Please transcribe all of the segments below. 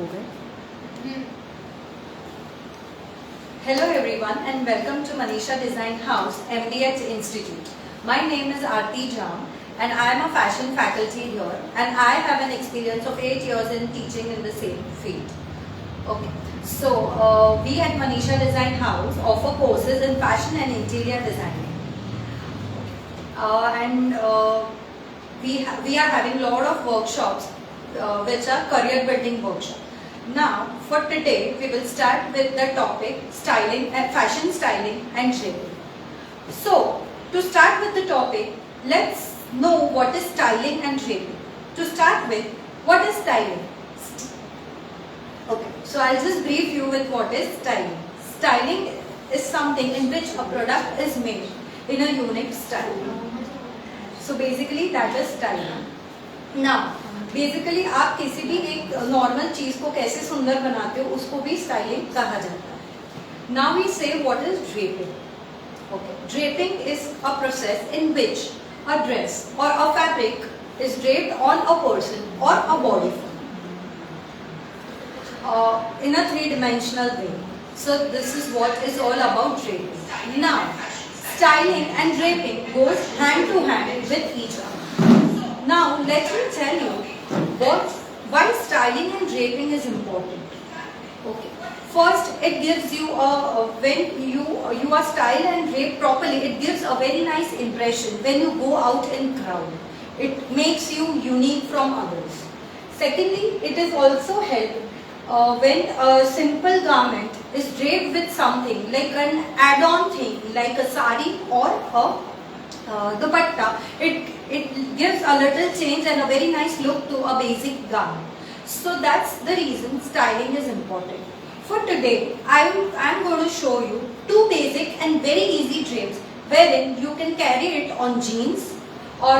हो गए. Hello everyone and welcome to Manisha Design House MDH Institute. My name is Aarti Jam and I am a fashion faculty here and I have an experience of 8 years in teaching in the same field. Okay, so we at Manisha Design House offer courses in fashion and interior designing. We are having lot of workshops which are career building workshops. Now, for today, we will start with the topic styling and fashion styling and draping. So, to start with the topic, let's know what is styling and draping. To start with, what is styling? Okay, so I'll just brief you with what is styling. Styling is something in which a product is made in a unique style. So basically, that is styling. Now, basically आप किसी भी एक normal चीज को कैसे सुंदर बनाते हो उसको भी स्टाइलिंग कहा जाता है. Now we say what is draping. Okay, draping is a process in which a dress or a fabric is draped on a person or a body in a three-dimensional way. So this is what is all about draping. Now, styling and draping goes hand to hand with each other. Now let me tell you why styling and draping is important. Okay. First, it gives you when you are styled and draped properly, it gives a very nice impression when you go out in crowd. It makes you unique from others. Secondly, it is also help when a simple garment is draped with something like an add-on thing like a sari or a dupatta. It gives a little change and a very nice look to a basic garment. So that's the reason styling is important. For today, I'm going to show you two basic and very easy drapes wherein you can carry it on jeans or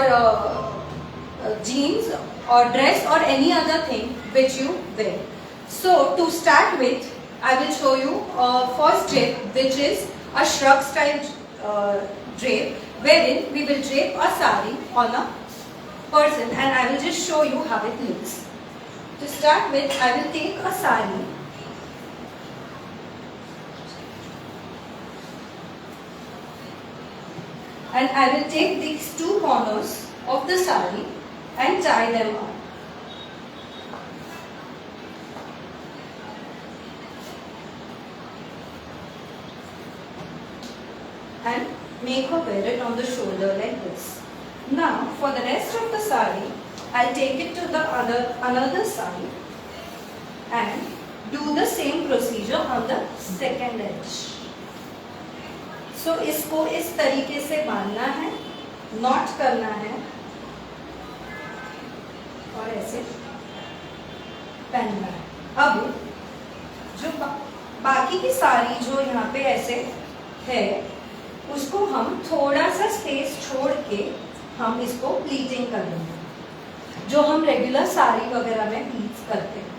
dress or any other thing which you wear. So to start with, I will show you first drape which is a shrug style drape wherein we will drape a sari on a person and I will just show you how it looks. To start with, I will take a sari and I will take these two corners of the sari and tie them up. And make her wear it on the shoulder like this. Now, for the rest of the sari, I'll take it to the another side and do the same procedure on the second edge. So, इसको इस तरीके से बांधना है, not करना है और ऐसे पहनना है. अब जो बाकी की सारी जो यहाँ पे ऐसे है उसको हम थोड़ा सा स्पेस छोड़ के हम इसको प्लीटिंग करेंगे. जो हम रेगुलर साड़ी वगैरह में प्लीट्स करते हैं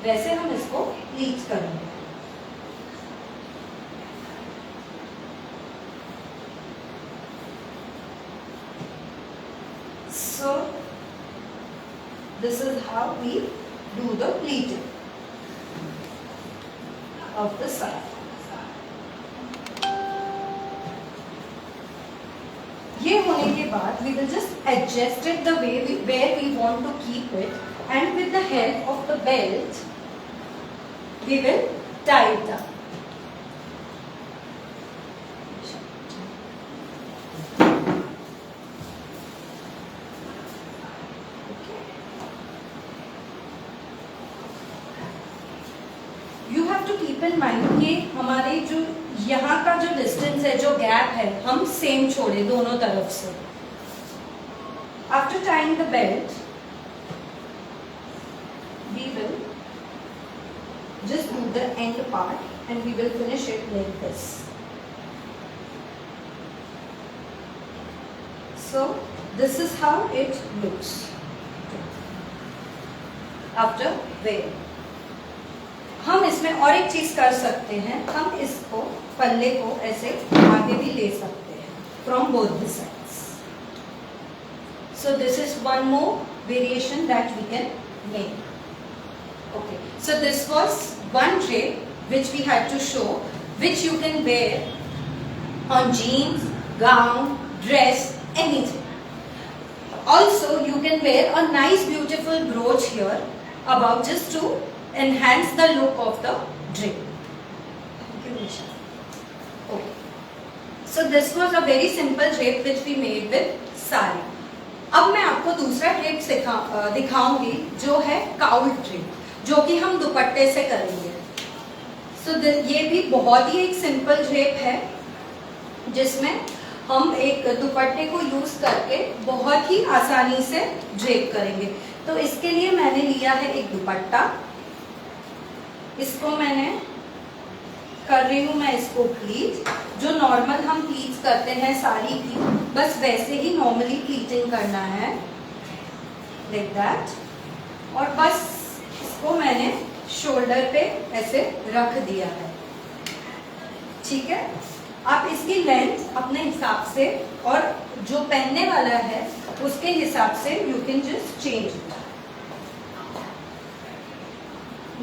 वैसे हम इसको प्लीट करेंगे. So this is how we do the pleating of the sari. ये होने के बाद we will just adjust it the way where we want to keep it and with the help of the belt we will tie it up. You have to keep in mind कि हमारे जो यहाँ का जो distance है, जो gap है, हम सेम छोड़े दोनों तरफ से. After tying the belt, we will just do the end part and we will finish it like this. So this is how it looks after wearing. हम इसमें और एक चीज कर सकते हैं, हम इसको पल्ले को ऐसे आगे भी ले सकते हैं from both the sides. So this is one more variation that we can make. Okay, so this was one drape which we had to show, which you can wear on jeans, gown, dress, anything. Also, you can wear a nice beautiful brooch here above just to enhance the look of the drape. Thank you, Nisha. Okay. So this was a very simple drape which we made with sari. अब मैं आपको दूसरा drape दिखाऊंगी जो है cowl drape, जो कि हम दुपट्टे से करेंगे. So ये भी बहुत ही एक सिंपल ड्रेप है जिसमें हम एक दुपट्टे को यूज करके बहुत ही आसानी से ड्रेप करेंगे. तो इसके लिए मैंने लिया है एक दुपट्टा. इसको मैंने कर रही हूँ मैं इसको प्लीट, जो नॉर्मल हम प्लीट्स करते हैं साड़ी की, बस वैसे ही नॉर्मली प्लीटिंग करना है, लाइक दैट. और बस इसको मैंने शोल्डर पे ऐसे रख दिया है. ठीक है. आप इसकी लेंथ अपने हिसाब से और जो पहनने वाला है उसके हिसाब से you can just change.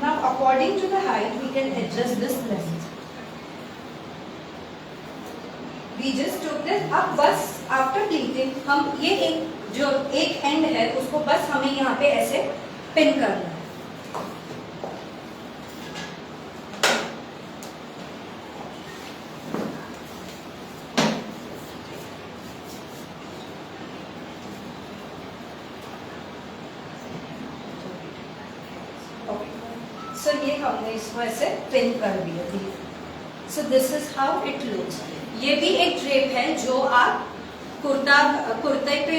Now according to the height we can adjust this length. We just took this. अब बस आफ्टर प्लीटिंग हम ये जो एक एंड है उसको बस हमें यहाँ पे ऐसे पिन करना है. So ये हमने इसको ऐसे पिन कर दिया. So this is how it looks. ये भी एक ड्रेप है जो आप कुर्ते पे,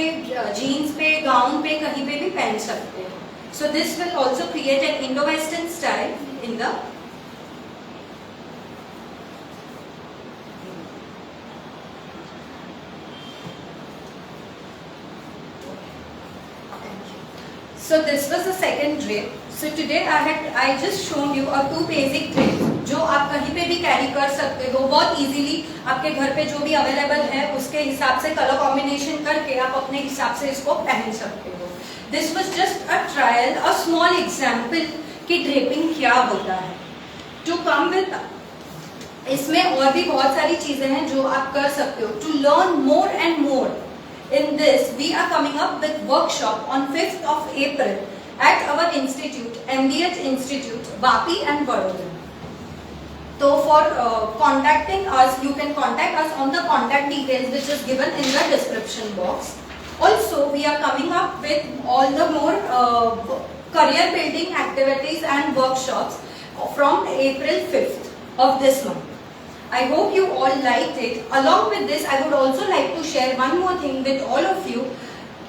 जीन्स पे, गाउन पे, कहीं पे भी पहन सकते हैं. So this will also create an Indo-Western style in the So this was the second drape. So today I just shown you a two basic drapes जो आप कहीं पे भी कैरी कर सकते हो बहुत इजीली. आपके घर पे जो भी अवेलेबल है उसके हिसाब से कलर कॉम्बिनेशन करके आप अपने हिसाब से इसको पहन सकते हो. This was just a trial, a small example कि ड्रेपिंग क्या होता है. टू कम विद इसमें और भी बहुत सारी चीजें हैं जो आप कर सकते हो. To learn more and more in this, we are coming up with workshop on 5th of April at our institute, MDH Institute, Vapi and Vadodara. So for contacting us, you can contact us on the contact details which is given in the description box. Also, we are coming up with all the more career building activities and workshops from April 5th of this month. I hope you all liked it. Along with this, I would also like to share one more thing with all of you,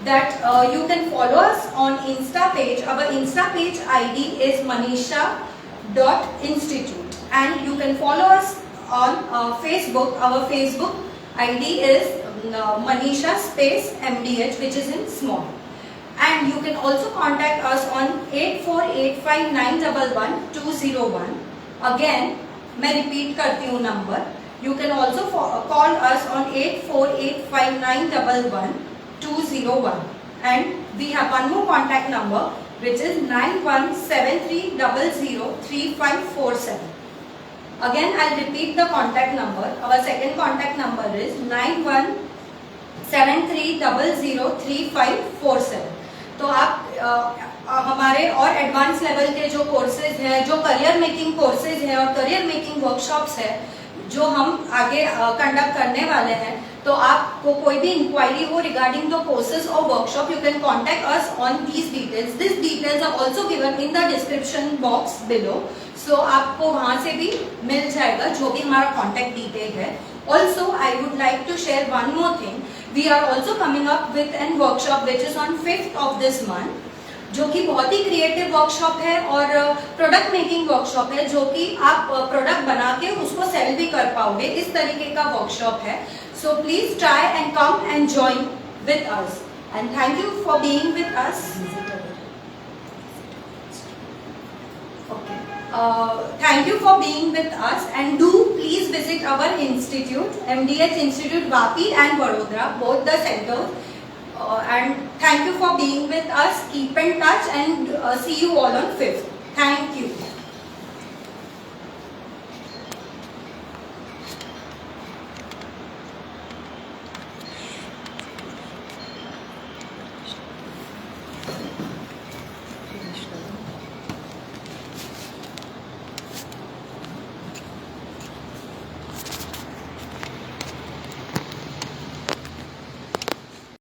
that you can follow us on Insta page. Our Insta page ID is manisha.institute, and you can follow us on Facebook. Our Facebook ID is Manisha space MDH, which is in small. And you can also contact us on 8485911201. Again, मैं repeat करती हूँ number. You can also call us on 8485911201 and we have one more contact number which is 9173003547. Again, I'll repeat the contact number. Our second contact number is 9173003547. तो आप हमारे और advance level के जो courses हैं, जो करियर मेकिंग कोर्सेज हैं और करियर मेकिंग वर्कशॉप्स है जो हम आगे कंडक्ट करने वाले हैं, तो आपको कोई भी इंक्वायरी हो रिगार्डिंग द कोर्सेज और workshop, you can contact us on these details. This details are also given in the description box below. So आपको वहां से भी मिल जाएगा जो भी हमारा कॉन्टेक्ट डिटेल है. Also, I would like to share one more thing. We are also coming up with an workshop which is on 5th of this month, जो कि बहुत ही क्रिएटिव वर्कशॉप है और प्रोडक्ट मेकिंग वर्कशॉप है, जो कि आप प्रोडक्ट बना के उसको सेल भी कर पाओगे. इस तरीके का वर्कशॉप है. So please try and come and join with us, and thank you for being with us. Thank you for being with us, and do please visit our institute, MDH Institute, Vapi and Vadodara, both the centers. And thank you for being with us. Keep in touch and see you all on 5th.